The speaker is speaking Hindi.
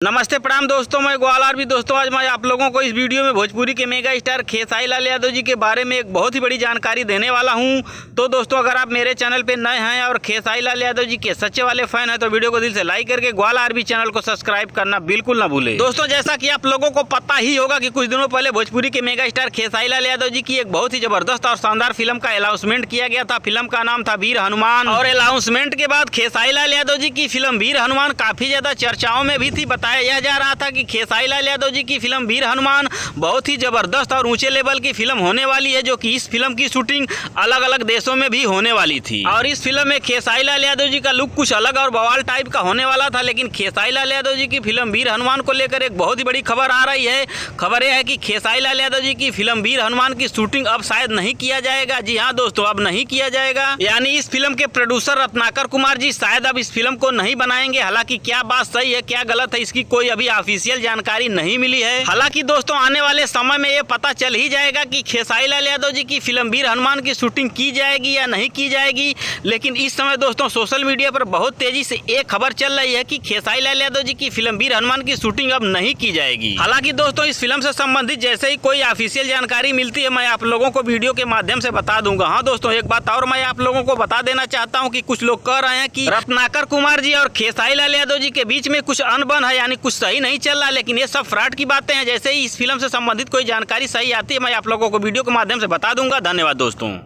नमस्ते प्रणाम दोस्तों, मैं ग्वालियर भी दोस्तों आज मैं आप लोगों को इस वीडियो में भोजपुरी के मेगा स्टार खेसारी लाल यादव जी के बारे में एक बहुत ही बड़ी जानकारी देने वाला हूं। तो दोस्तों अगर आप मेरे चैनल पे नए हैं और खेसारी लाल यादव जी के सच्चे वाले फैन हैं तो वीडियो को दिल से लाइक करके ग्वालियर भी चैनल को सब्सक्राइब करना बिल्कुल ना भूले। दोस्तों जैसा कि आप लोगों को पता ही होगा कि कुछ दिनों पहले भोजपुरी के मेगा स्टार खेसारी लाल यादव जी की एक बहुत ही जबरदस्त और शानदार फिल्म का अनाउंसमेंट किया गया था। फिल्म का नाम था वीर हनुमान और अनाउंसमेंट के बाद खेसारी लाल यादव जी की फिल्म वीर हनुमान काफी ज्यादा चर्चाओं में भी थी। बताया जा रहा था कि खेसारी लाल यादव जी की फिल्म वीर हनुमान बहुत ही जबरदस्त और ऊंचे लेवल की फिल्म होने वाली है, जो कि इस फिल्म की शूटिंग अलग अलग देशों में भी होने वाली थी। और इस फिल्म में खेसारी लाल यादव जी का लुक कुछ अलग और बवाल टाइप का होने वाला था। लेकिन खेसारी लाल यादव जी की फिल्म वीर हनुमान को लेकर एक बहुत ही बड़ी खबर आ रही है। खबर यह है कि खेसारी लाल यादव जी की फिल्म वीर हनुमान की शूटिंग अब शायद नहीं किया जाएगा। जी हाँ दोस्तों, अब नहीं किया जाएगा, यानी इस फिल्म के प्रोड्यूसर रत्नाकर कुमार जी शायद अब इस फिल्म को नहीं बनाएंगे। हालांकि क्या बात सही है क्या गलत है इसकी कोई अभी ऑफिशियल जानकारी नहीं मिली है। हालांकि दोस्तों आने वाले समय में ये पता चल ही जाएगा कि खेसारी लाल यादव जी की फिल्म वीर हनुमान की शूटिंग की जाएगी या नहीं की जाएगी। लेकिन इस समय दोस्तों सोशल मीडिया पर बहुत तेजी से एक खबर चल रही है कि खेसारी लाल यादव जी की फिल्म वीर हनुमान की शूटिंग अब नहीं की जाएगी। हालांकि दोस्तों इस फिल्म से संबंधित जैसे ही कोई ऑफिशियल जानकारी मिलती है मैं आप लोगों को वीडियो के माध्यम से बता दूंगा। हाँ दोस्तों एक बात और मैं आप लोगों को बता देना चाहता हूँ कि कुछ लोग कह रहे हैं कि रत्नाकर कुमार जी और खेसारी लाल यादव जी के बीच में कुछ अनबन है, यानी कुछ सही नहीं चल रहा। लेकिन ये सब फ्रॉड की बातें हैं। जैसे ही इस फिल्म से संबंधित कोई जानकारी सही आती है मैं आप लोगों को वीडियो के माध्यम से बता दूंगा। धन्यवाद दोस्तों।